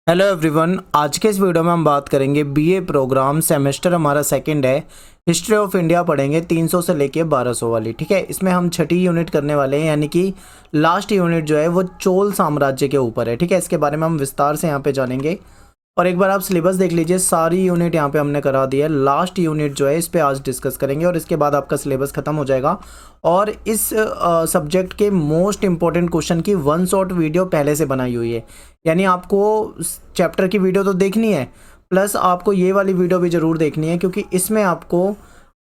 Hello everyone, आज के इस वीडियो में हम बात करेंगे बीए प्रोग्राम। सेमेस्टर हमारा सेकंड है। हिस्ट्री ऑफ इंडिया पढ़ेंगे 300 से लेके 1200 वाली। ठीक है, इसमें हम छठी यूनिट करने वाले हैं, यानी कि लास्ट यूनिट जो है वो चोल साम्राज्य के ऊपर है। ठीक है, इसके बारे में हम विस्तार से यहाँ पे जानेंगे। और एक बार आप सिलेबस देख लीजिए, सारी यूनिट यहाँ पे हमने करा दी है। लास्ट यूनिट जो है इस पे आज डिस्कस करेंगे और इसके बाद आपका सिलेबस खत्म हो जाएगा। और इस सब्जेक्ट के मोस्ट इंपॉर्टेंट क्वेश्चन की वन शॉट वीडियो पहले से बनाई हुई है, यानी आपको चैप्टर की वीडियो तो देखनी है, प्लस आपको ये वाली वीडियो भी ज़रूर देखनी है, क्योंकि इसमें आपको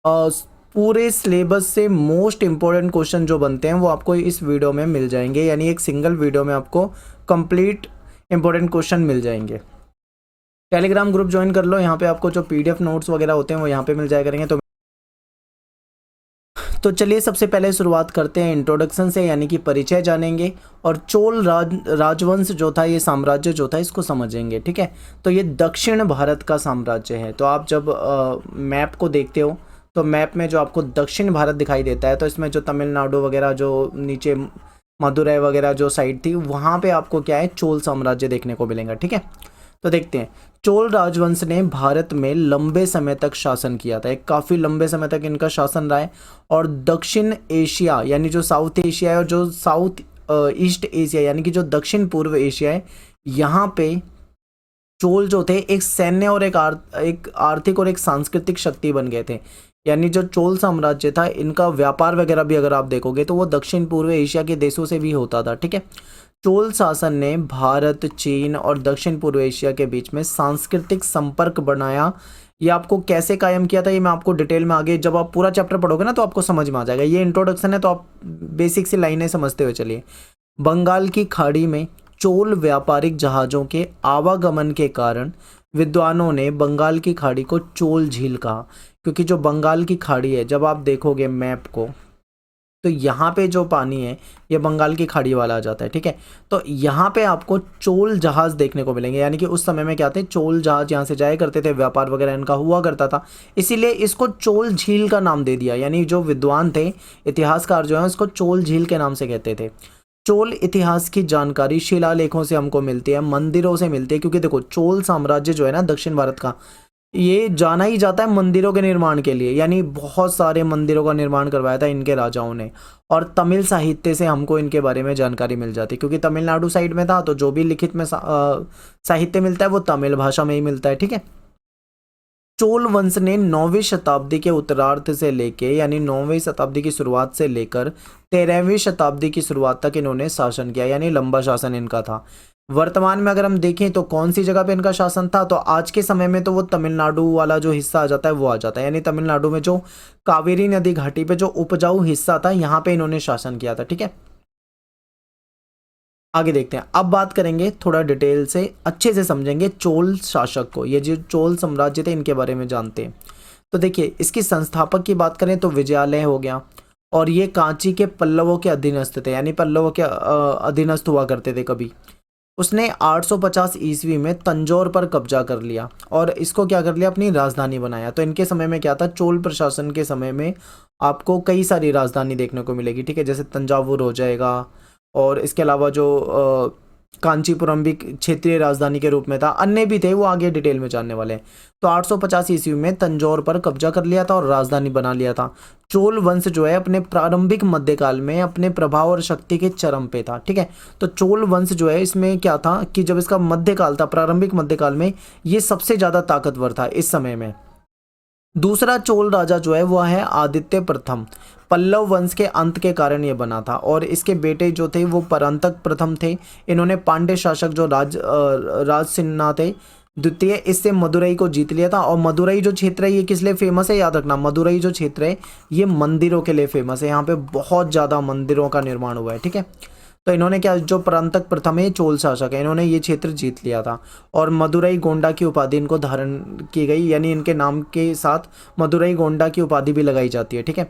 पूरे सिलेबस से मोस्ट इंपॉर्टेंट क्वेश्चन जो बनते हैं वो आपको इस वीडियो में मिल जाएंगे, यानी एक सिंगल वीडियो में आपको कंप्लीट इंपॉर्टेंट क्वेश्चन मिल जाएंगे। टेलीग्राम ग्रुप ज्वाइन कर लो, यहाँ पे आपको जो पीडीएफ नोट्स वगैरह होते हैं वो यहाँ पे मिल जाया करेंगे। तो चलिए सबसे पहले शुरुआत करते हैं इंट्रोडक्शन से, यानी कि परिचय जानेंगे और चोल राजवंश जो था, ये साम्राज्य जो था, इसको समझेंगे। ठीक है, तो ये दक्षिण भारत का साम्राज्य है। तो आप जब मैप को देखते हो तो मैप में जो आपको दक्षिण भारत दिखाई देता है, तो इसमें जो तमिलनाडु वगैरह, जो नीचे मदुरई वगैरह जो साइड थी, वहाँ पे आपको क्या है, चोल साम्राज्य देखने को मिलेगा। ठीक है, तो देखते हैं। चोल राजवंश ने भारत में लंबे समय तक शासन किया था, एक काफ़ी लंबे समय तक इनका शासन रहा है। और दक्षिण एशिया, यानी जो साउथ एशिया है, और जो साउथ ईस्ट एशिया, यानी कि जो दक्षिण पूर्व एशिया है, यहाँ पे चोल जो थे एक सैन्य और एक आर्थिक और एक सांस्कृतिक शक्ति बन गए थे। यानी जो चोल साम्राज्य था, इनका व्यापार वगैरह भी अगर आप देखोगे तो वो दक्षिण पूर्व एशिया के देशों से भी होता था। ठीक है, चोल शासन ने भारत, चीन और दक्षिण पूर्व एशिया के बीच में सांस्कृतिक संपर्क बनाया। ये आपको कैसे कायम किया था, ये मैं आपको डिटेल में आगे जब आप पूरा चैप्टर पढ़ोगे ना तो आपको समझ में आ जाएगा। ये इंट्रोडक्शन है, तो आप बेसिक सी लाइनें समझते हुए चलिए। बंगाल की खाड़ी में चोल व्यापारिक जहाज़ों के आवागमन के कारण विद्वानों ने बंगाल की खाड़ी को चोल झील कहा, क्योंकि जो बंगाल की खाड़ी है, जब आप देखोगे मैप को, तो यहाँ पे जो पानी है ये बंगाल की खाड़ी वाला आ जाता है। ठीक है, तो यहाँ पे आपको चोल जहाज़ देखने को मिलेंगे, यानी कि उस समय में क्या थे, चोल जहाज़ यहाँ से जाया करते थे, व्यापार वगैरह इनका हुआ करता था, इसीलिए इसको चोल झील का नाम दे दिया। यानी जो विद्वान थे, इतिहासकार जो है, उसको चोल झील के नाम से कहते थे। चोल इतिहास की जानकारी शिलालेखों से हमको मिलती है, मंदिरों से मिलती है, क्योंकि देखो चोल साम्राज्य जो है ना दक्षिण भारत का, ये जाना ही जाता है मंदिरों के निर्माण के लिए, यानी बहुत सारे मंदिरों का निर्माण करवाया था इनके राजाओं ने। और तमिल साहित्य से हमको इनके बारे में जानकारी मिल जाती है, क्योंकि तमिलनाडु साइड में था, तो जो भी लिखित में साहित्य मिलता है वो तमिल भाषा में ही मिलता है। ठीक है, चोल वंश ने 9वीं शताब्दी के उत्तरार्ध से लेके, यानी 9वीं शताब्दी की शुरुआत से लेकर 13वीं शताब्दी की शुरुआत तक इन्होंने शासन किया, यानी लंबा शासन इनका था। वर्तमान में अगर हम देखें तो कौन सी जगह पे इनका शासन था, तो आज के समय में तो वो तमिलनाडु वाला जो हिस्सा आ जाता है वो आ जाता है, यानी तमिलनाडु में जो कावेरी नदी घाटी पे जो उपजाऊ हिस्सा था, यहाँ पे इन्होंने शासन किया था। ठीक है, आगे देखते हैं। अब बात करेंगे थोड़ा डिटेल से, अच्छे से समझेंगे चोल शासक को, ये जो चोल साम्राज्य थे इनके बारे में जानते हैं। तो देखिए, इसकी संस्थापक की बात करें तो विजयालय हो गया, और ये कांची के पल्लवों के अधीनस्थ थे, यानी पल्लवों के अधीनस्थ हुआ करते थे कभी। उसने 850 ईस्वी में तंजौर पर कब्जा कर लिया और इसको क्या कर लिया, अपनी राजधानी बनाया। तो इनके समय में क्या था, चोल प्रशासन के समय में आपको कई सारी राजधानी देखने को मिलेगी। ठीक है, जैसे तंजावुर हो जाएगा, और इसके अलावा जो कांचीपुरम भी क्षेत्रीय राजधानी के रूप में था, अन्य भी थे, वो आगे डिटेल में जानने वाले हैं। तो 850 ईस्वी में तंजौर पर कब्जा कर लिया था और राजधानी बना लिया था। चोल वंश जो है अपने प्रारंभिक मध्यकाल में अपने प्रभाव और शक्ति के चरम पे था। ठीक है, तो चोल वंश जो है, इसमें क्या था कि जब इसका मध्यकाल था, प्रारंभिक मध्यकाल में, ये सबसे ज़्यादा ताकतवर था इस समय में। दूसरा चोल राजा जो है वो है आदित्य प्रथम। पल्लव वंश के अंत के कारण ये बना था, और इसके बेटे जो थे वो परांतक प्रथम थे। इन्होंने पांड्य शासक जो राजसिन्हा थे द्वितीय, इससे मदुरई को जीत लिया था। और मदुरई जो क्षेत्र है ये किस लिए फेमस है, याद रखना, मदुरई जो क्षेत्र है ये मंदिरों के लिए फेमस है, यहाँ पे बहुत ज़्यादा मंदिरों का निर्माण हुआ है। ठीक है, तो इन्होंने क्या, जो परांतक प्रथम है चोल शासक है, इन्होंने ये क्षेत्र जीत लिया था, और मदुरई गोंडा की उपाधि इनको धारण की गई, यानी इनके नाम के साथ मदुरई गोंडा की उपाधि भी लगाई जाती है। ठीक है,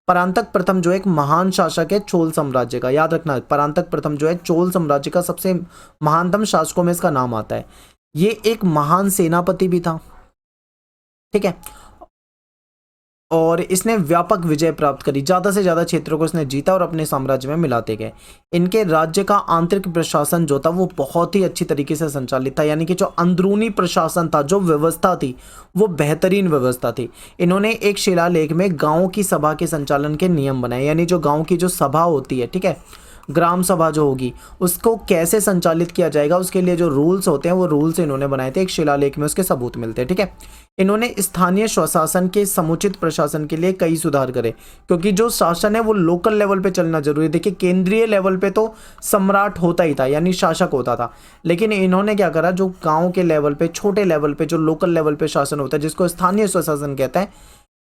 परांतक प्रथम जो एक महान शासक है चोल साम्राज्य का, याद रखना, परांतक प्रथम जो है चोल साम्राज्य का सबसे महानतम शासकों में इसका नाम आता है। ये एक महान सेनापति भी था। ठीक है, और इसने व्यापक विजय प्राप्त करी, ज़्यादा से ज़्यादा क्षेत्रों को इसने जीता और अपने साम्राज्य में मिलाते गए। इनके राज्य का आंतरिक प्रशासन जो था वो बहुत ही अच्छी तरीके से संचालित था, यानी कि जो अंदरूनी प्रशासन था, जो व्यवस्था थी, वो बेहतरीन व्यवस्था थी। इन्होंने एक शिलालेख में गाँव की सभा के संचालन के नियम बनाए, यानी जो गाँव की जो सभा होती है, ठीक है, ग्राम सभा जो होगी, उसको कैसे संचालित किया जाएगा, उसके लिए जो रूल्स होते हैं वो रूल्स इन्होंने बनाए थे। एक शिलालेख में उसके सबूत मिलते हैं, ठीक है। इन्होंने स्थानीय स्वशासन के समुचित प्रशासन के लिए कई सुधार करे, क्योंकि जो शासन है वो लोकल लेवल पे चलना जरूरी है। देखिए, केंद्रीय लेवल पे तो सम्राट होता ही था, यानी शासक होता था, लेकिन इन्होंने क्या करा, जो गाँव के लेवल पे, छोटे लेवल पे, जो लोकल लेवल पे शासन होता है, जिसको स्थानीय स्वशासन कहते हैं,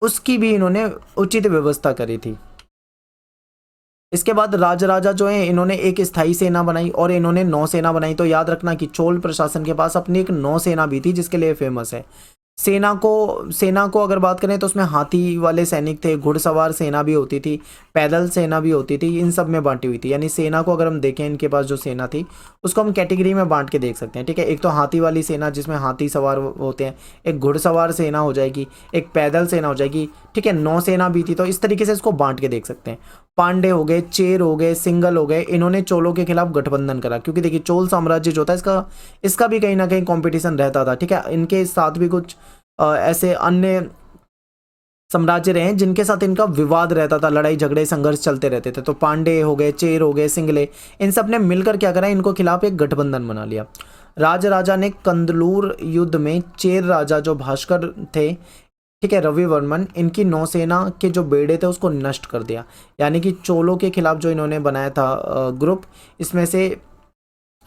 उसकी भी इन्होंने उचित व्यवस्था करी थी। इसके बाद राजराजा जो है, इन्होंने एक स्थायी सेना बनाई और इन्होंने नौसेना बनाई। तो याद रखना कि चोल प्रशासन के पास अपनी एक नौसेना भी थी, जिसके लिए फेमस है। सेना को अगर बात करें तो उसमें हाथी वाले सैनिक थे, घुड़सवार सेना भी होती थी, पैदल सेना भी होती थी, इन सब में बांटी हुई थी। यानी सेना को अगर हम देखें, इनके पास जो सेना थी उसको हम कैटेगरी में बांट के देख सकते हैं, ठीक है। एक तो हाथी वाली सेना जिसमें हाथी सवार होते हैं, एक घुड़सवार सेना हो जाएगी, एक पैदल सेना हो जाएगी, ठीक है, नौसेना भी थी। तो इस तरीके से इसको बांट के देख सकते हैं। पांडे हो गए, चेर हो गए, सिंगल हो गए, इन्होंने चोलों के खिलाफ गठबंधन करा, क्योंकि देखिए चोल साम्राज्य जो था इसका भी कहीं ना कहीं कंपटीशन रहता था, ठीक है। इनके साथ भी कुछ ऐसे अन्य साम्राज्य रहे हैं जिनके साथ इनका विवाद रहता था, लड़ाई झगड़े संघर्ष चलते रहते थे। तो पांडे हो गए, चेर हो गए, सिंगले, इन सब ने मिलकर क्या करा, इनको खिलाफ एक गठबंधन बना लिया। राजराजा ने कंदलूर युद्ध में चेर राजा जो भास्कर थे, ठीक है, रविवर्मन, इनकी नौसेना के जो बेड़े थे उसको नष्ट कर दिया। यानी कि चोलों के खिलाफ जो इन्होंने बनाया था ग्रुप, इसमें से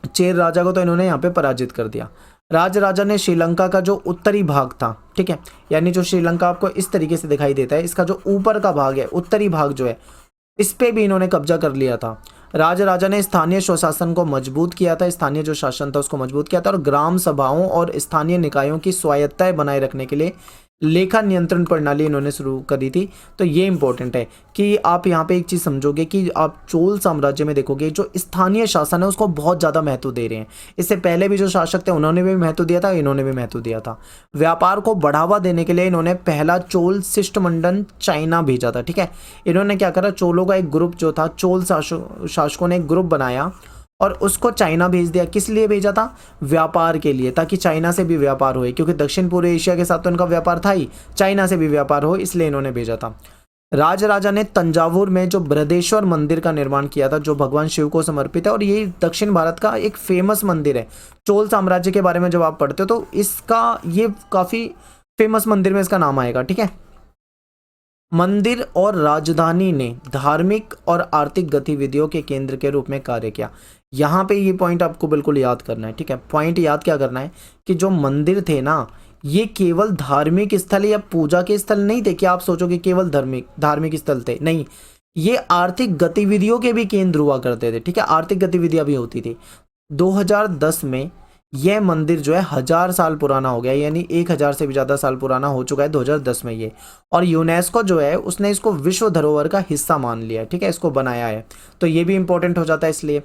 चेर राजा को तो इन्होंने यहाँ पे पराजित कर दिया। राजराजा ने श्रीलंका का जो उत्तरी भाग था, ठीक है, यानी जो श्रीलंका आपको इस तरीके से दिखाई देता है, इसका जो ऊपर का भाग है, उत्तरी भाग जो है, इस पे भी इन्होंने कब्जा कर लिया था। राजराजा ने स्थानीय स्वशासन को मजबूत किया था, स्थानीय जो शासन था उसको मजबूत किया था, और ग्राम सभाओं और स्थानीय निकायों की स्वायत्तता बनाए रखने के लिए लेखा नियंत्रण प्रणाली इन्होंने शुरू करी थी। तो ये इंपॉर्टेंट है कि आप यहाँ पे एक चीज़ समझोगे कि आप चोल साम्राज्य में देखोगे जो स्थानीय शासन है उसको बहुत ज़्यादा महत्व दे रहे हैं। इससे पहले भी जो शासक थे उन्होंने भी महत्व दिया था, इन्होंने भी महत्व दिया था। व्यापार को बढ़ावा देने के लिए इन्होंने पहला चोल शिष्टमंडल चाइना भेजा था, ठीक है। इन्होंने क्या करा, चोलों का एक ग्रुप जो था, चोल शासकों ने एक ग्रुप बनाया और उसको चाइना भेज दिया। किस लिए भेजा था? व्यापार के लिए, ताकि चाइना से भी व्यापार हो, क्योंकि दक्षिण पूर्व एशिया के साथ तो इनका व्यापार था ही, चाइना से भी व्यापार हो, इसलिए इन्होंने भेजा था। राजराजा ने तंजावुर में जो बृहदेश्वर मंदिर का निर्माण किया था, जो भगवान शिव को समर्पित है, और ये दक्षिण भारत का एक फेमस मंदिर है। चोल साम्राज्य के बारे में जब आप पढ़ते हो तो इसका ये काफ़ी फेमस मंदिर में इसका नाम आएगा, ठीक है। मंदिर और राजधानी ने धार्मिक और आर्थिक गतिविधियों के केंद्र के रूप में कार्य किया। यहाँ पे ये पॉइंट आपको बिल्कुल याद करना है, ठीक है। पॉइंट याद क्या करना है कि जो मंदिर थे ना, ये केवल धार्मिक स्थल या पूजा के स्थल नहीं थे कि आप सोचोगे केवल धार्मिक स्थल थे, नहीं, ये आर्थिक गतिविधियों के भी केंद्र हुआ करते थे, ठीक है। आर्थिक गतिविधियां भी होती थी। 2010 में यह मंदिर जो है 1000 साल पुराना हो गया, यानी 1000 से भी ज़्यादा साल पुराना हो चुका है 2010 में ये। और यूनेस्को जो है उसने इसको विश्व धरोहर का हिस्सा मान लिया है, ठीक है, इसको बनाया है। तो ये भी इंपॉर्टेंट हो जाता है इसलिए।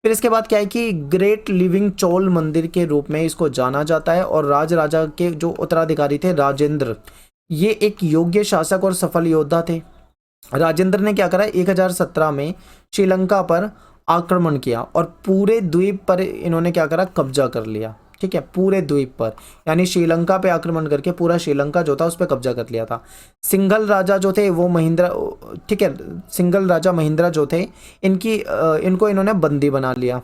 फिर इसके बाद क्या है कि ग्रेट लिविंग चोल मंदिर के रूप में इसको जाना जाता है। और राजराजा के जो उत्तराधिकारी थे राजेंद्र, ये एक योग्य शासक और सफल योद्धा थे। राजेंद्र ने क्या करा, 1017 में श्रीलंका पर आक्रमण किया और पूरे द्वीप पर इन्होंने क्या करा, कब्जा कर लिया, ठीक है, पूरे द्वीप पर, यानी श्रीलंका पे आक्रमण करके पूरा श्रीलंका जो था उस पर कब्जा कर लिया था। सिंघल राजा जो थे वो महिंद्रा, ठीक है, सिंघल राजा महिंद्रा जो थे, इनको इन्होंने बंदी बना लिया।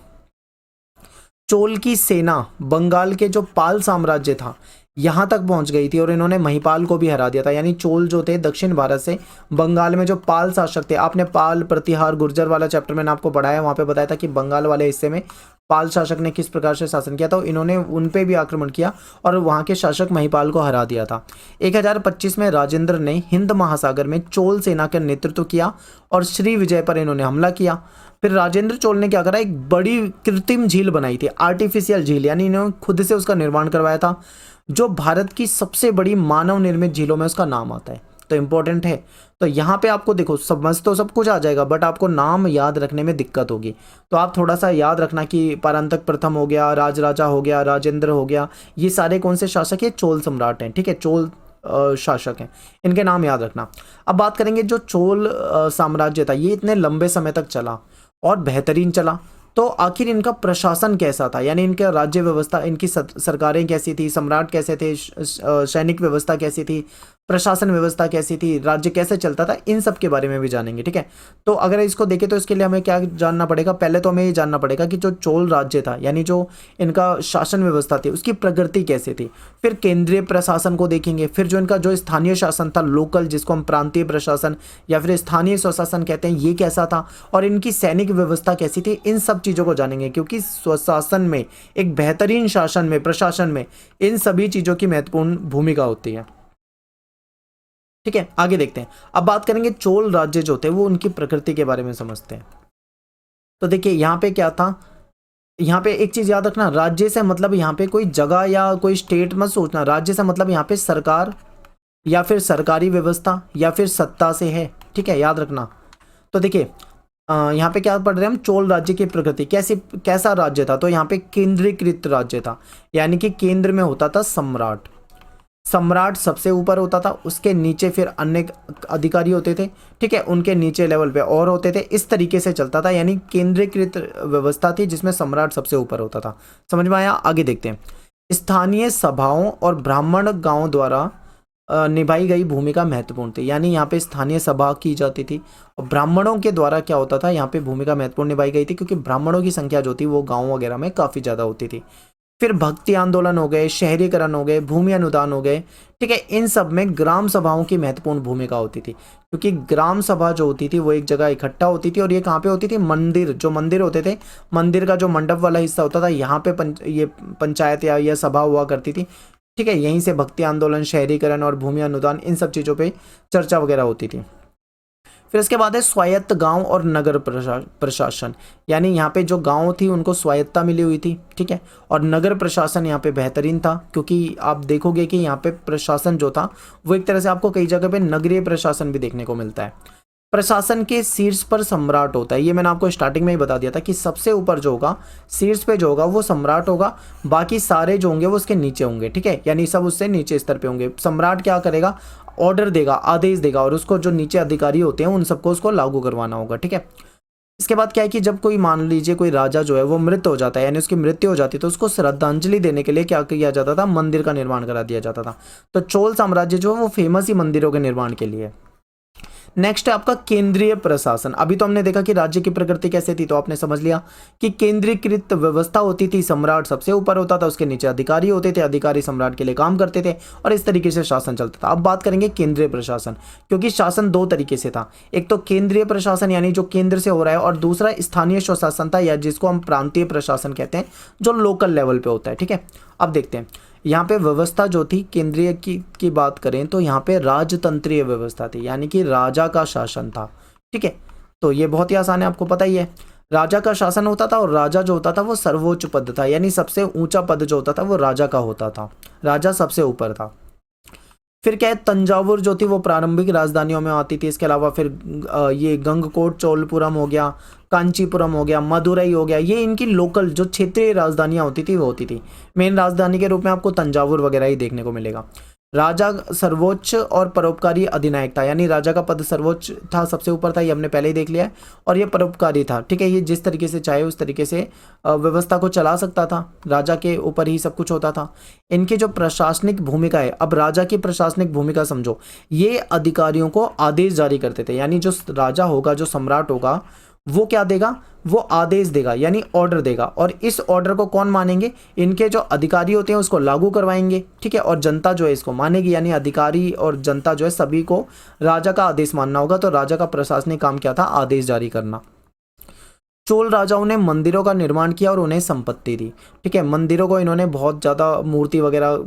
चोल की सेना बंगाल के जो पाल साम्राज्य था यहाँ तक पहुँच गई थी और इन्होंने महिपाल को भी हरा दिया था। यानी चोल जो थे दक्षिण भारत से बंगाल में जो पाल शासक थे, आपने पाल प्रतिहार गुर्जर वाला चैप्टर मैंने आपको पढ़ाया, वहाँ पे बताया था कि बंगाल वाले हिस्से में पाल शासक ने किस प्रकार से शासन किया था। इन्होंने उन पे भी आक्रमण किया और वहाँ के शासक महिपाल को हरा दिया था। 1025 में राजेंद्र ने हिंद महासागर में चोल सेना का नेतृत्व किया और श्री विजय पर इन्होंने हमला किया। फिर राजेंद्र चोल ने क्या करा, एक बड़ी कृत्रिम झील बनाई थी, आर्टिफिशियल झील, यानी इन्होंने खुद से उसका निर्माण करवाया था, जो भारत की सबसे बड़ी मानव निर्मित झीलों में उसका नाम आता है। तो इंपॉर्टेंट है। तो यहाँ पे आपको देखो, समझ तो सब कुछ आ जाएगा, बट आपको नाम याद रखने में दिक्कत होगी। तो आप थोड़ा सा याद रखना कि परांतक प्रथम हो गया, राजराजा हो गया, राजेंद्र हो गया, ये सारे कौन से शासक है, चोल सम्राट हैं, ठीक है, चोल शासक हैं, इनके नाम याद रखना। अब बात करेंगे जो चोल साम्राज्य था, ये इतने लंबे समय तक चला और बेहतरीन चला, तो आखिर इनका प्रशासन कैसा था, यानी इनका राज्य व्यवस्था, इनकी सरकारें कैसी थी, सम्राट कैसे थे, सैनिक व्यवस्था कैसी थी, प्रशासन व्यवस्था कैसी थी, राज्य कैसे चलता था, इन सब के बारे में भी जानेंगे। ठीक है, तो अगर इसको देखें तो इसके लिए हमें क्या जानना पड़ेगा, पहले तो हमें ये जानना पड़ेगा कि जो चोल राज्य था, यानी जो इनका शासन व्यवस्था थी, उसकी प्रगति कैसे थी। फिर केंद्रीय प्रशासन को देखेंगे, फिर जो इनका जो स्थानीय शासन था, लोकल, जिसको हम प्रांतीय प्रशासन या फिर स्थानीय स्वशासन कहते हैं, ये कैसा था, और इनकी सैनिक व्यवस्था कैसी थी, इन सब चीज़ों को जानेंगे। क्योंकि स्वशासन में, एक बेहतरीन शासन में, प्रशासन में, इन सभी चीज़ों की महत्वपूर्ण भूमिका होती है। ठीक है, आगे देखते हैं। अब बात करेंगे चोल राज्य जो थे, वो उनकी प्रकृति के बारे में समझते हैं। तो देखिए यहाँ पे क्या था, यहाँ पे एक चीज याद रखना, राज्य से मतलब यहाँ पे कोई जगह या कोई स्टेट मत सोचना, राज्य से मतलब यहाँ पे सरकार या फिर सरकारी व्यवस्था या फिर सत्ता से है। ठीक है, याद रखना। तो देखिए यहाँ पे क्या पढ़ रहे हैं हम, चोल राज्य की प्रकृति कैसा राज्य था, तो यहाँ पे केंद्रीकृत राज्य था, यानी कि केंद्र में होता था सम्राट, सम्राट सबसे ऊपर होता था, उसके नीचे फिर अन्य अधिकारी होते थे। ठीक है, उनके नीचे लेवल पे और होते थे, इस तरीके से चलता था, यानी केंद्रीकृत व्यवस्था थी जिसमें सम्राट सबसे ऊपर होता था। समझ में आया, आगे देखते हैं। स्थानीय सभाओं और ब्राह्मण गांवों द्वारा निभाई गई भूमिका महत्वपूर्ण थी, यानी यहाँ पे स्थानीय सभा की जाती थी और ब्राह्मणों के द्वारा क्या होता था, यहाँ पे भूमिका महत्वपूर्ण निभाई गई थी, क्योंकि ब्राह्मणों की संख्या जो थी वो गाँव वगैरह में काफ़ी ज़्यादा होती थी। फिर भक्ति आंदोलन हो गए, शहरीकरण हो गए, भूमि अनुदान हो गए। ठीक है, इन सब में ग्राम सभाओं की महत्वपूर्ण भूमिका होती थी, क्योंकि ग्राम सभा जो होती थी वो एक जगह इकट्ठा होती थी, और ये कहाँ पे होती थी, मंदिर, जो मंदिर होते थे, मंदिर का जो मंडप वाला हिस्सा होता था, यहाँ पे ये पंचायत या यह सभा हुआ करती थी। ठीक है, यहीं से भक्ति आंदोलन, शहरीकरण और भूमि अनुदान, इन सब चीज़ों पर चर्चा वगैरह होती थी। फिर इसके बाद है स्वायत्त गांव और नगर प्रशासन, यानी यहाँ पे जो गांव थी उनको स्वायत्तता मिली हुई थी। ठीक है, और नगर प्रशासन यहाँ पे बेहतरीन था, क्योंकि आप देखोगे कि यहाँ पे प्रशासन जो था वो एक तरह से आपको कई जगह पे नगरीय प्रशासन भी देखने को मिलता है। प्रशासन के शीर्ष पर सम्राट होता है, ये मैंने आपको स्टार्टिंग में ही बता दिया था कि सबसे ऊपर जो होगा, शीर्ष पे जो होगा वो सम्राट होगा, बाकी सारे जो होंगे वो उसके नीचे होंगे। ठीक है, यानी सब उससे नीचे स्तर पे होंगे। सम्राट क्या करेगा, ऑर्डर देगा, आदेश देगा, और उसको जो नीचे अधिकारी होते हैं उन सबको उसको लागू करवाना होगा। ठीक है, इसके बाद क्या है कि जब कोई, मान लीजिए कोई राजा जो है वो मृत हो जाता है, यानी उसकी मृत्यु हो जाती है, तो उसको श्रद्धांजलि देने के लिए क्या किया जाता था, मंदिर का निर्माण करा दिया जाता था। तो चोल साम्राज्य जो है वो फेमस ही मंदिरों के निर्माण के लिए। नेक्स्ट है आपका केंद्रीय प्रशासन। अभी तो हमने देखा कि राज्य की प्रकृति कैसे थी, तो आपने समझ लिया कि केंद्रीकृत व्यवस्था होती थी, सम्राट सबसे ऊपर होता था, उसके नीचे अधिकारी होते थे, अधिकारी सम्राट के लिए काम करते थे, और इस तरीके से शासन चलता था। अब बात करेंगे केंद्रीय प्रशासन, क्योंकि शासन दो तरीके से था, एक तो केंद्रीय प्रशासन यानी जो केंद्र से हो रहा है, और दूसरा स्थानीय स्वशासन था, या जिसको हम प्रांतीय प्रशासन कहते हैं, जो लोकल लेवल पे होता है। ठीक है, अब देखते हैं यहाँ पे व्यवस्था जो थी केंद्रीय की बात करें तो यहाँ पे राजतंत्रीय व्यवस्था थी, यानी कि राजा का शासन था। ठीक है, तो ये बहुत ही आसान है, आपको पता ही है, राजा का शासन होता था, और राजा जो होता था वो सर्वोच्च पद था, यानी सबसे ऊंचा पद जो होता था वो राजा का होता था, राजा सबसे ऊपर था। फिर क्या है, तंजावुर जो थी वो प्रारंभिक राजधानियों में आती थी। इसके अलावा फिर ये गंगकोट चोलपुरम हो गया, कांचीपुरम हो गया, मदुरई हो गया, ये इनकी लोकल जो क्षेत्रीय राजधानियाँ होती थी वो होती थी। मेन राजधानी के रूप में आपको तंजावुर वगैरह ही देखने को मिलेगा। राजा सर्वोच्च और परोपकारी अधिनायक था, यानी राजा का पद सर्वोच्च था, सबसे ऊपर था, ये हमने पहले ही देख लिया है, और ये परोपकारी था। ठीक है, ये जिस तरीके से चाहे उस तरीके से व्यवस्था को चला सकता था, राजा के ऊपर ही सब कुछ होता था। इनकी जो प्रशासनिक भूमिका है, अब राजा की प्रशासनिक भूमिका समझो, ये अधिकारियों को आदेश जारी करते थे, यानी जो राजा होगा, जो सम्राट होगा, वो क्या देगा, वो आदेश देगा, यानी ऑर्डर देगा, और इस ऑर्डर को कौन मानेंगे, इनके जो अधिकारी होते हैं उसको लागू करवाएंगे। ठीक है, और जनता जो है इसको मानेगी, यानी अधिकारी और जनता जो है सभी को राजा का आदेश मानना होगा। तो राजा का प्रशासनिक काम क्या था, आदेश जारी करना। चोल राजाओं ने मंदिरों का निर्माण किया और उन्हें संपत्ति दी। ठीक है, मंदिरों को इन्होंने बहुत ज़्यादा मूर्ति वगैरह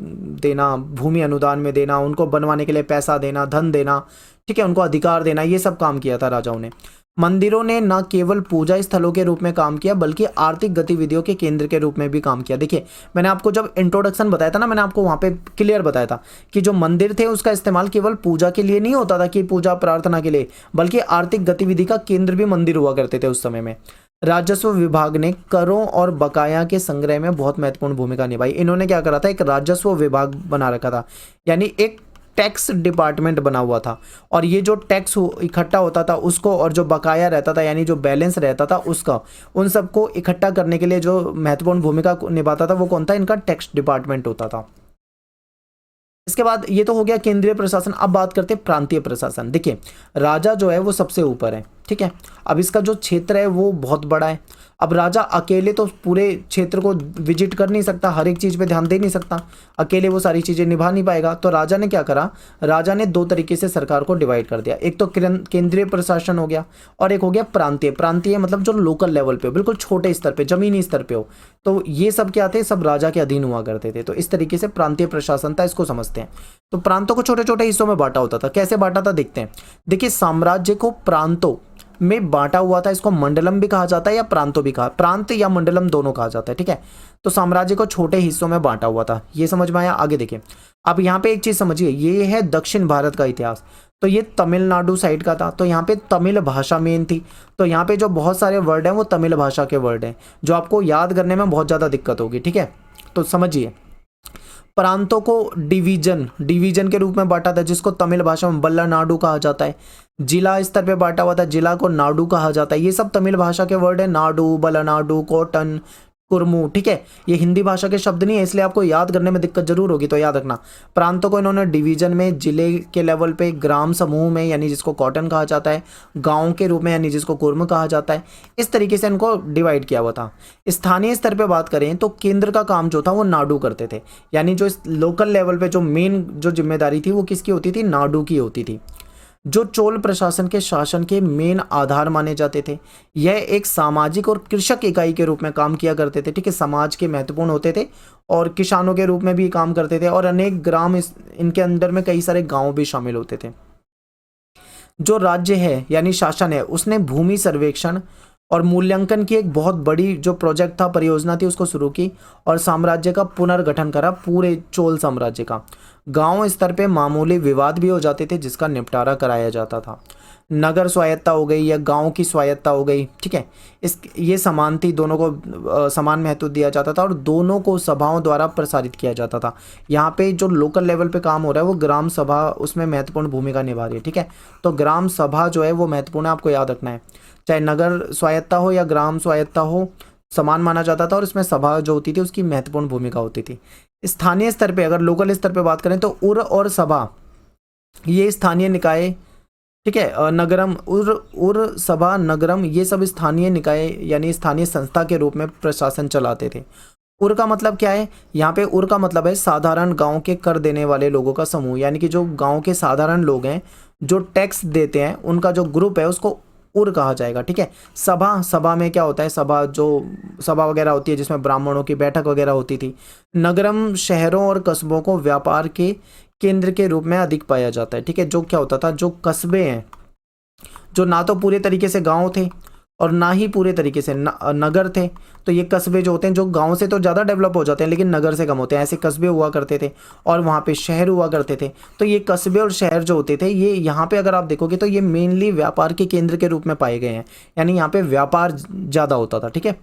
देना, भूमि अनुदान में देना, उनको बनवाने के लिए पैसा देना, धन देना, ठीक है, उनको अधिकार देना, ये सब काम किया था राजाओं ने। मंदिरों ने न केवल पूजा स्थलों के रूप में काम किया बल्कि आर्थिक गतिविधियों के केंद्र के रूप में भी काम किया। देखिए, मैंने आपको जब इंट्रोडक्शन बताया था ना, मैंने आपको वहाँ पे क्लियर बताया था कि जो मंदिर थे उसका इस्तेमाल केवल पूजा के लिए नहीं होता था, कि पूजा प्रार्थना के लिए, बल्कि आर्थिक गतिविधि का केंद्र भी मंदिर हुआ करते थे उस समय में। राजस्व विभाग ने करों और बकाया के संग्रह में बहुत महत्वपूर्ण भूमिका निभाई। इन्होंने क्या करा था, एक राजस्व विभाग बना रखा था, यानी एक टैक्स डिपार्टमेंट बना हुआ था, और ये जो टैक्स इकट्ठा होता था उसको, और जो बकाया रहता था यानी जो बैलेंस रहता था उसका, उन सबको इकट्ठा करने के लिए जो महत्वपूर्ण भूमिका निभाता था वो कौन था? इनका टैक्स डिपार्टमेंट होता था। इसके बाद ये तो हो गया केंद्रीय प्रशासन। अब बात करते हैं प्रांतीय प्रशासन। देखिए, राजा जो है वो सबसे ऊपर है, ठीक है। अब इसका जो क्षेत्र है वो बहुत बड़ा है। अब राजा अकेले तो पूरे क्षेत्र को विजिट कर नहीं सकता, हर एक चीज़ पे ध्यान दे नहीं सकता, अकेले वो सारी चीज़ें निभा नहीं पाएगा। तो राजा ने क्या करा? राजा ने दो तरीके से सरकार को डिवाइड कर दिया। एक तो केंद्रीय प्रशासन हो गया, और एक हो गया प्रांतीय। प्रांतीय मतलब जो लोकल लेवल पे, बिल्कुल छोटे स्तर पे, जमीनी स्तर पे हो। तो ये सब क्या थे? सब राजा के अधीन हुआ करते थे। तो इस तरीके से प्रांतीय प्रशासन था, इसको समझते हैं। तो प्रांतों को छोटे छोटे हिस्सों में बांटा होता था। कैसे बांटा था देखते हैं। देखिए, साम्राज्य को प्रांतों में बांटा हुआ था। इसको मंडलम भी कहा जाता है या प्रांतों भी कहा, प्रांत या मंडलम दोनों कहा जाता है, ठीक है। तो साम्राज्य को छोटे हिस्सों में बांटा हुआ था, ये समझ में आया। आगे देखिए, अब यहाँ पे एक चीज समझिए, ये है दक्षिण भारत का इतिहास। तो ये तमिलनाडु साइड का था, तो यहाँ पे तमिल भाषा मेन थी। तो यहाँ पे जो बहुत सारे वर्ड हैं वो तमिल भाषा के वर्ड हैं, जो आपको याद करने में बहुत ज़्यादा दिक्कत होगी, ठीक है। तो समझिए, प्रांतों को डिवीजन के रूप में बांटा था, जिसको तमिल भाषा में बल्लानाडु कहा जाता है। जिला स्तर पे बांटा हुआ था, जिला को नाडु कहा जाता है। ये सब तमिल भाषा के वर्ड है, नाडु, बल्लानाडु, कॉटन, कुर्मू, ठीक है। ये हिंदी भाषा के शब्द नहीं है, इसलिए आपको याद करने में दिक्कत जरूर होगी, तो याद रखना। प्रांतों को इन्होंने डिवीजन में, जिले के लेवल पे, ग्राम समूह में यानी जिसको कॉटन कहा जाता है, गांव के रूप में यानी जिसको कुर्म कहा जाता है, इस तरीके से इनको डिवाइड किया हुआ था। स्थानीय स्तर पे बात करें तो केंद्र का काम जो था वो नाडु करते थे, यानी जो इस लोकल लेवल पे जो मेन जो जिम्मेदारी थी वो किसकी होती थी? नाडु की होती थी, जो चोल प्रशासन के शासन के मेन आधार माने जाते थे। यह एक सामाजिक और कृषक इकाई के रूप में काम किया करते थे, ठीक है। समाज के महत्वपूर्ण होते थे और किसानों के रूप में भी काम करते थे, और अनेक ग्राम इनके अंदर में कई सारे गांव भी शामिल होते थे। जो राज्य है यानी शासन है, उसने भूमि सर्वेक्षण और मूल्यांकन की एक बहुत बड़ी जो प्रोजेक्ट था, परियोजना थी, उसको शुरू की और साम्राज्य का पुनर्गठन करा, पूरे चोल साम्राज्य का। गांव स्तर पे मामूली विवाद भी हो जाते थे जिसका निपटारा कराया जाता था। नगर स्वायत्ता हो गई या गांव की स्वायत्ता हो गई, ठीक है। ये समान थी, दोनों को समान महत्व दिया जाता था और दोनों को सभाओं द्वारा प्रसारित किया जाता था। यहाँ पे जो लोकल लेवल पे काम हो रहा है वो ग्राम सभा उसमें महत्वपूर्ण भूमिका निभा रही है, ठीक है। तो ग्राम सभा जो है वो महत्वपूर्ण है, आपको याद रखना है। चाहे नगर स्वायत्ता हो या ग्राम स्वायत्ता हो, समान माना जाता था और इसमें सभा जो होती थी उसकी महत्वपूर्ण भूमिका होती थी। स्थानीय स्तर पे, अगर लोकल स्तर पे बात करें तो उर और सभा, ये स्थानीय निकाय, ठीक है। नगरम, उर सभा, नगरम, ये सब स्थानीय निकाय यानी स्थानीय संस्था के रूप में प्रशासन चलाते थे। उर का मतलब क्या है? यहाँ पे उर का मतलब है साधारण गांव के कर देने वाले लोगों का समूह, यानी कि जो गांव के साधारण लोग हैं जो टैक्स देते हैं, उनका जो ग्रुप है उसको उर कहा जाएगा, ठीक है। सभा में क्या होता है? सभा वगैरह होती है जिसमें ब्राह्मणों की बैठक वगैरह होती थी। नगरम, शहरों और कस्बों को व्यापार के केंद्र के रूप में अधिक पाया जाता है, ठीक है। जो क्या होता था, जो कस्बे हैं, जो ना तो पूरे तरीके से गांव थे और ना ही पूरे तरीके से नगर थे, तो ये कस्बे जो होते हैं, जो गांव से तो ज़्यादा डेवलप हो जाते हैं लेकिन नगर से कम होते हैं, ऐसे कस्बे हुआ करते थे और वहाँ पे शहर हुआ करते थे। तो ये कस्बे और शहर जो होते थे, ये यहाँ पे अगर आप देखोगे तो ये मेनली व्यापार के केंद्र के रूप में पाए गए हैं, यानी यहाँ पे व्यापार ज़्यादा होता था, ठीक है।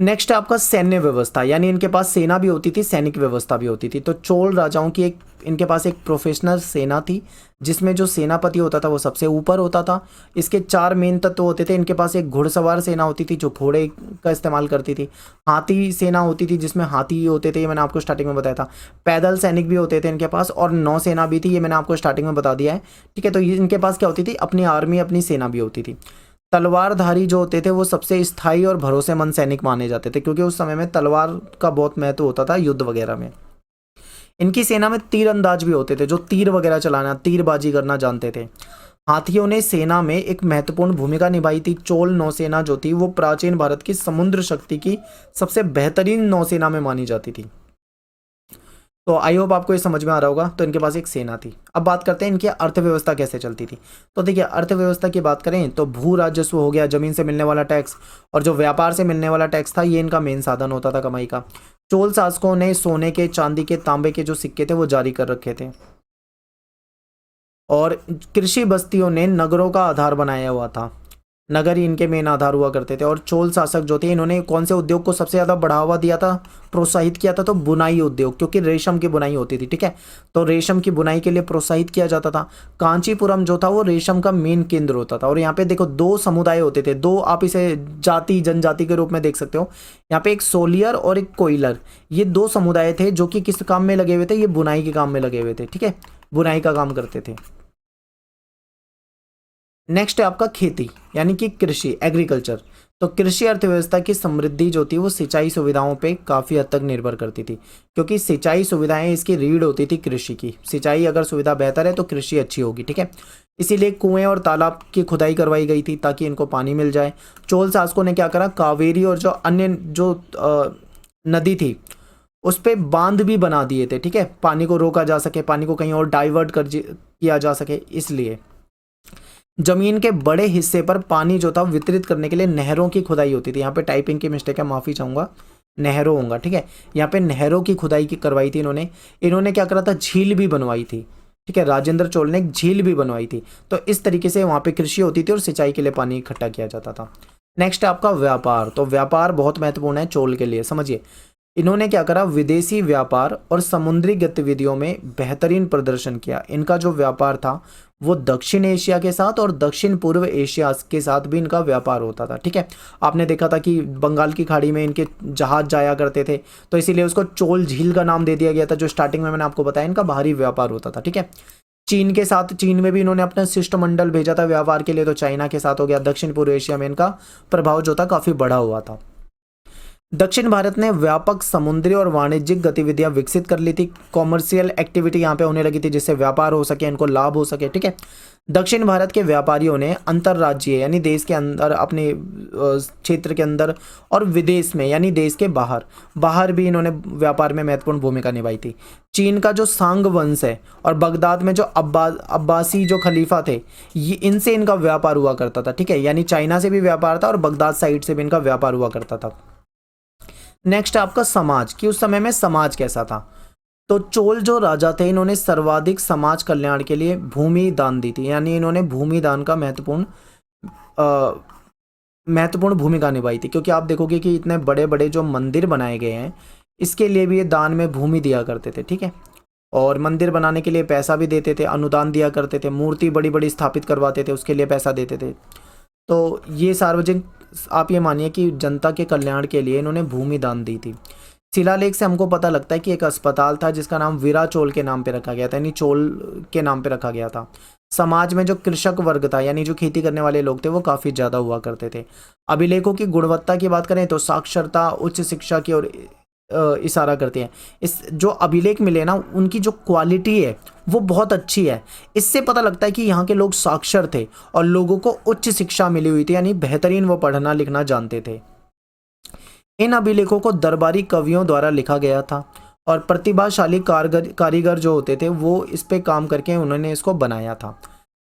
नेक्स्ट है आपका सैन्य व्यवस्था, यानी इनके पास सेना भी होती थी, सैनिक व्यवस्था भी होती थी। तो चोल राजाओं की इनके पास एक प्रोफेशनल सेना थी, जिसमें जो सेनापति होता था वो सबसे ऊपर होता था। इसके 4 मेन तत्व होते थे। इनके पास एक घुड़सवार सेना होती थी जो घोड़े का इस्तेमाल करती थी। हाथी सेना होती थी जिसमें हाथी होते थे, ये मैंने आपको स्टार्टिंग में बताया था। पैदल सैनिक भी होते थे इनके पास, और नौसेना भी थी, ये मैंने आपको स्टार्टिंग में बता दिया है, ठीक है। तो ये इनके पास क्या होती थी? अपनी आर्मी, अपनी सेना भी होती थी। तलवारधारी जो होते थे वो सबसे स्थायी और भरोसेमंद सैनिक माने जाते थे, क्योंकि उस समय में तलवार का बहुत महत्व होता था युद्ध वगैरह में। इनकी सेना में तीरंदाज भी होते थे, जो तीर वगैरह चलाना, तीरबाजी करना जानते थे। हाथियों ने सेना में एक महत्वपूर्ण भूमिका निभाई थी। चोल नौसेना जो थी वो प्राचीन भारत की समुद्र शक्ति की सबसे बेहतरीन नौसेना में मानी जाती थी। तो आई होप आपको ये समझ में आ रहा होगा। तो इनके पास एक सेना थी। अब बात करते हैं इनकी अर्थव्यवस्था कैसे चलती थी। तो देखिए, अर्थव्यवस्था की बात करें तो भू राजस्व हो गया, जमीन से मिलने वाला टैक्स, और जो व्यापार से मिलने वाला टैक्स था, ये इनका मेन साधन होता था कमाई का। चोल शासकों ने सोने के, चांदी के, तांबे के जो सिक्के थे वो जारी कर रखे थे, और कृषि बस्तियों ने नगरों का आधार बनाया हुआ था। नगर ही इनके मेन आधार हुआ करते थे। और चोल शासक जो थे इन्होंने कौन से उद्योग को सबसे ज़्यादा बढ़ावा दिया था, प्रोत्साहित किया था? तो बुनाई उद्योग, क्योंकि रेशम की बुनाई होती थी, ठीक है, तो रेशम की बुनाई के लिए प्रोत्साहित किया जाता था। कांचीपुरम जो था वो रेशम का मेन केंद्र होता था। और यहाँ पे देखो दो समुदाय होते थे, दो, आप इसे जाति जनजाति के रूप में देख सकते हो। यहाँ पे एक सोलियर और एक कोयलर, ये दो समुदाय थे जो कि किस काम में लगे हुए थे? ये बुनाई के काम में लगे हुए थे, ठीक है, बुनाई का काम करते थे। नेक्स्ट है आपका खेती यानी कि कृषि, एग्रीकल्चर। तो कृषि अर्थव्यवस्था की समृद्धि जो थी वो सिंचाई सुविधाओं पे काफ़ी हद तक निर्भर करती थी, क्योंकि सिंचाई सुविधाएं इसकी रीढ़ होती थी कृषि की। सिंचाई अगर सुविधा बेहतर है तो कृषि अच्छी होगी, ठीक है। इसीलिए कुएं और तालाब की खुदाई करवाई गई थी ताकि इनको पानी मिल जाए। चोल शासकों ने क्या करा, कावेरी और जो अन्य जो नदी थी उस पे बांध भी बना दिए थे, ठीक है, पानी को रोका जा सके, पानी को कहीं और डाइवर्ट किया जा सके। इसलिए जमीन के बड़े हिस्से पर पानी जो था वितरित करने के लिए नहरों की खुदाई होती थी। यहाँ पे टाइपिंग की मिस्टेक है, माफ़ी चाहूँगा, नहरों होगा, ठीक है। यहाँ पे नहरों की खुदाई की करवाई थी इन्होंने क्या करा था, झील भी बनवाई थी, ठीक है, राजेंद्र चोल ने एक झील भी बनवाई थी। तो इस तरीके से वहाँ पे कृषि होती थी और सिंचाई के लिए पानी इकट्ठा किया जाता था। नेक्स्ट है आपका व्यापार। तो व्यापार बहुत महत्वपूर्ण है चोल के लिए, समझिए। इन्होंने क्या करा, विदेशी व्यापार और समुद्री गतिविधियों में बेहतरीन प्रदर्शन किया। इनका जो व्यापार था वो दक्षिण एशिया के साथ और दक्षिण पूर्व एशिया के साथ भी इनका व्यापार होता था, ठीक है। आपने देखा था कि बंगाल की खाड़ी में इनके जहाज जाया करते थे, तो इसीलिए उसको चोल झील का नाम दे दिया गया था, जो स्टार्टिंग में मैंने आपको बताया इनका बाहरी व्यापार होता था, ठीक है। चीन के साथ, चीन में भी इन्होंने अपना शिष्टमंडल भेजा था व्यापार के लिए, तो चाइना के साथ हो गया। दक्षिण पूर्व एशिया में इनका प्रभाव जो था काफ़ी बढ़ा हुआ था। दक्षिण भारत ने व्यापक समुद्री और वाणिज्यिक गतिविधियां विकसित कर ली थी। कॉमर्शियल एक्टिविटी यहाँ पे होने लगी थी जिससे व्यापार हो सके, इनको लाभ हो सके, ठीक है। दक्षिण भारत के व्यापारियों ने अंतर्राज्यीय यानी देश के अंदर, अपने क्षेत्र के अंदर, और विदेश में यानी देश के बाहर भी इन्होंने व्यापार में महत्वपूर्ण भूमिका निभाई थी। चीन का जो सांग वंश है और बगदाद में जो अब्बासी जो खलीफा थे, ये इनसे इनका व्यापार हुआ करता था, ठीक है। यानी चाइना से भी व्यापार था और बगदाद साइड से भी इनका व्यापार हुआ करता था। नेक्स्ट आपका समाज, कि उस समय में समाज कैसा था। तो चोल जो राजा थे इन्होंने सर्वाधिक समाज कल्याण के लिए भूमि दान दी थी, यानी इन्होंने भूमि दान का महत्वपूर्ण भूमिका निभाई थी। क्योंकि आप देखोगे कि इतने बड़े बड़े जो मंदिर बनाए गए हैं इसके लिए भी ये दान में भूमि दिया करते थे, ठीक है। और मंदिर बनाने के लिए पैसा भी देते थे, अनुदान दिया करते थे, मूर्ति बड़ी बड़ी स्थापित करवाते थे उसके लिए पैसा देते थे। तो ये सार्वजनिक, आप ये मानिए कि जनता के कल्याण के लिए इन्होंने भूमि दान दी थी। शिलालेख से हमको पता लगता है कि एक अस्पताल था जिसका नाम वीरा चोल के नाम पे रखा गया था, यानी चोल के नाम पे रखा गया था। समाज में जो कृषक वर्ग था यानी जो खेती करने वाले लोग थे वो काफ़ी ज़्यादा हुआ करते थे। अभिलेखों की गुणवत्ता की बात करें तो साक्षरता, उच्च शिक्षा की ओर इशारा करते हैं। इस जो अभिलेख मिले ना उनकी जो क्वालिटी है वो बहुत अच्छी है। इससे पता लगता है कि यहाँ के लोग साक्षर थे और लोगों को उच्च शिक्षा मिली हुई थी, यानी बेहतरीन वो पढ़ना लिखना जानते थे। इन अभिलेखों को दरबारी कवियों द्वारा लिखा गया था और प्रतिभाशाली कारीगर जो होते थे वो इस पे काम करके उन्होंने इसको बनाया था।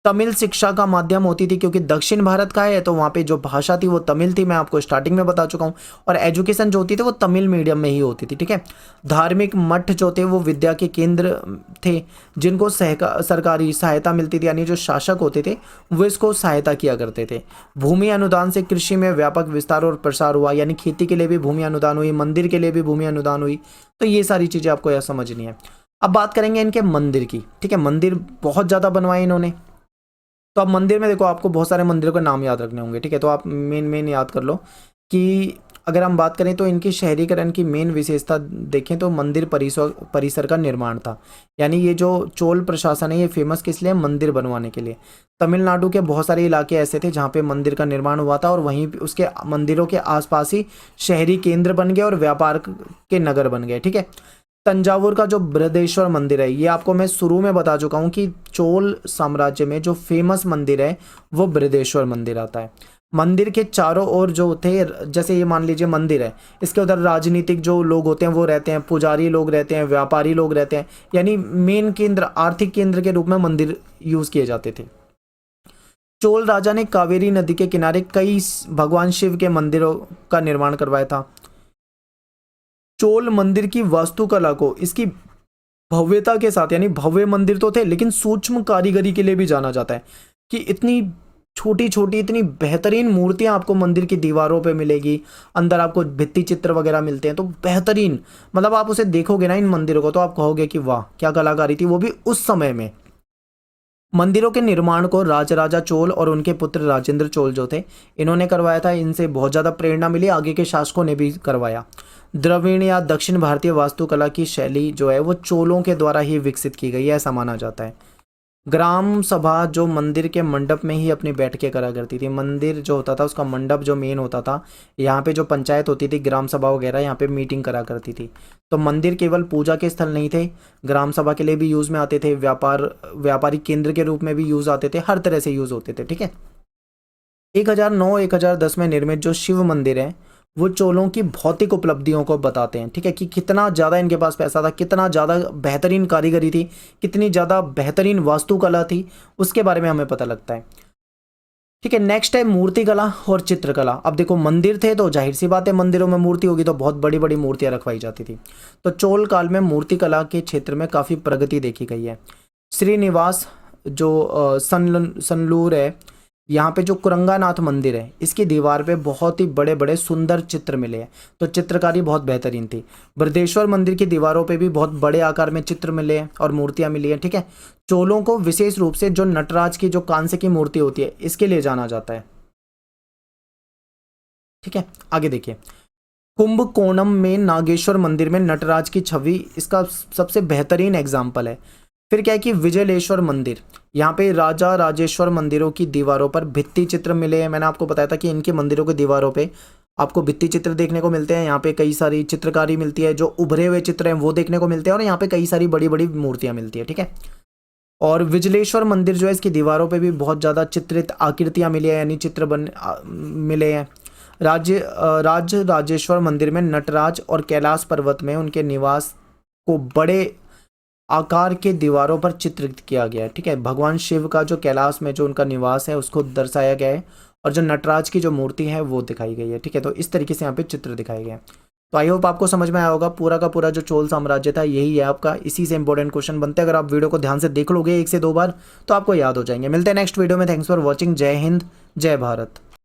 तमिल शिक्षा का माध्यम होती थी, क्योंकि दक्षिण भारत का है तो वहाँ पे जो भाषा थी वो तमिल थी, मैं आपको स्टार्टिंग में बता चुका हूँ। और एजुकेशन जो होती थी वो तमिल मीडियम में ही होती थी, ठीक है। धार्मिक मठ जो थे वो विद्या के केंद्र थे जिनको सरकारी सहायता मिलती थी, यानी जो शासक होते थे वो इसको सहायता किया करते थे। भूमि अनुदान से कृषि में व्यापक विस्तार और प्रसार हुआ, यानी खेती के लिए भी भूमि अनुदान हुई, मंदिर के लिए भी भूमि अनुदान हुई। तो ये सारी चीज़ें आपको यह समझनी है। अब बात करेंगे इनके मंदिर की, ठीक है। मंदिर बहुत ज़्यादा बनवाए इन्होंने। तो अब मंदिर में देखो आपको बहुत सारे मंदिरों के नाम याद रखने होंगे, ठीक है। तो आप मेन याद कर लो कि अगर हम बात करें तो इनकी शहरीकरण की मेन विशेषता देखें तो मंदिर परिसर का निर्माण था। यानी ये जो चोल प्रशासन है ये फेमस किस लिए, मंदिर बनवाने के लिए। तमिलनाडु के बहुत सारे इलाके ऐसे थे जहाँ पे मंदिर का निर्माण हुआ था और वहीं उसके मंदिरों के आसपास ही शहरी केंद्र बन गए और व्यापार के नगर बन गए, ठीक है। तंजावुर का जो बृहदेश्वर मंदिर है ये आपको मैं शुरू में बता चुका हूँ कि चोल साम्राज्य में जो फेमस मंदिर है वो बृहदेश्वर मंदिर आता है। मंदिर के चारों ओर जो थे, जैसे ये मान लीजिए मंदिर है, इसके उधर राजनीतिक जो लोग होते हैं वो रहते हैं, पुजारी लोग रहते हैं, व्यापारी लोग रहते हैं, यानी मेन केंद्र, आर्थिक केंद्र के रूप में मंदिर यूज किए जाते थे। चोल राजा ने कावेरी नदी के किनारे कई भगवान शिव के मंदिरों का निर्माण करवाया था। चोल मंदिर की वास्तुकला को इसकी भव्यता के साथ, यानी भव्य मंदिर तो थे लेकिन सूक्ष्म कारीगरी के लिए भी जाना जाता है कि इतनी छोटी छोटी इतनी बेहतरीन मूर्तियां आपको मंदिर की दीवारों पे मिलेगी, अंदर आपको भित्ति चित्र वगैरह मिलते हैं, तो बेहतरीन, मतलब आप उसे देखोगे ना इन मंदिरों को तो आप कहोगे कि वाह क्या कलाकारी थी, वो भी उस समय में। मंदिरों के निर्माण को राजराजा चोल और उनके पुत्र राजेंद्र चोल जो थे, इन्होंने करवाया था। इनसे बहुत ज़्यादा प्रेरणा मिली, आगे के शासकों ने भी करवाया। द्रविड़ या दक्षिण भारतीय वास्तुकला की शैली जो है वो चोलों के द्वारा ही विकसित की गई है, ऐसा माना जाता है। ग्राम सभा जो मंदिर के मंडप में ही अपनी बैठकें करा करती थी। मंदिर जो होता था उसका मंडप जो मेन होता था, यहाँ पे जो पंचायत होती थी, ग्राम सभा वगैरह यहाँ पे मीटिंग करा करती थी। तो मंदिर केवल पूजा के स्थल नहीं थे, ग्राम सभा के लिए भी यूज़ में आते थे, व्यापारिक केंद्र के रूप में भी यूज़ आते थे, हर तरह से यूज़ होते थे। ठीक है। 1009-1010 में निर्मित जो शिव मंदिर है वो चोलों की भौतिक उपलब्धियों को बताते हैं। ठीक है, कि कितना ज़्यादा इनके पास पैसा था, कितना ज़्यादा बेहतरीन कारीगरी थी, कितनी ज़्यादा बेहतरीन वास्तुकला थी, उसके बारे में हमें पता लगता है। ठीक है, नेक्स्ट है मूर्तिकला और चित्रकला। अब देखो मंदिर थे तो जाहिर सी बात है मंदिरों में मूर्ति होगी, तो बहुत बड़ी बड़ी मूर्तियां रखवाई जाती थी। तो चोल काल में मूर्तिकला के क्षेत्र में काफ़ी प्रगति देखी गई है। श्रीनिवास जो सनलूर है, यहाँ पे जो कुरंगानाथ मंदिर है इसकी दीवार पे बहुत ही बड़े बड़े सुंदर चित्र मिले हैं, तो चित्रकारी बहुत बेहतरीन थी। बृहदेश्वर मंदिर की दीवारों पे भी बहुत बड़े आकार में चित्र मिले हैं और मूर्तियां मिली हैं। ठीक है, चोलों को विशेष रूप से जो नटराज की जो कांस्य की मूर्ति होती है इसके लिए जाना जाता है। ठीक है, आगे देखिए, कुंभकोणम में नागेश्वर मंदिर में नटराज की छवि इसका सबसे बेहतरीन एग्जाम्पल है। फिर क्या है कि विजयलेश्वर मंदिर, यहाँ पे राजा राजेश्वर मंदिरों की दीवारों पर भित्ति चित्र मिले हैं। मैंने आपको बताया था कि इनके मंदिरों की दीवारों पे आपको भित्ति चित्र देखने को मिलते हैं। यहाँ पे कई सारी चित्रकारी मिलती है, जो उभरे हुए चित्र हैं वो देखने को मिलते हैं, और यहाँ पे कई सारी बड़ी बड़ी मूर्तियाँ मिलती है। ठीक है, और विजलेश्वर मंदिर जो है इसकी दीवारों पे भी बहुत ज़्यादा चित्रित आकृतियाँ मिली है, यानी चित्र मिले हैं। राजेश्वर मंदिर में नटराज और कैलाश पर्वत में उनके निवास को बड़े आकार के दीवारों पर चित्रित किया गया है। ठीक है, भगवान शिव का जो कैलाश में जो उनका निवास है उसको दर्शाया गया है, और जो नटराज की जो मूर्ति है वो दिखाई गई है। ठीक है, तो इस तरीके से यहाँ पे चित्र दिखाए गए हैं। तो आई होप आपको समझ में आया होगा। पूरा का पूरा जो चोल साम्राज्य था यही है आपका, इसी से इंपॉर्टेंट क्वेश्चन बनते हैं। अगर आप वीडियो को ध्यान से देख लोगे 1 से 2 बार तो आपको याद हो जाएंगे। मिलते हैं नेक्स्ट वीडियो में। Thanks for watching. जय हिंद, जय भारत।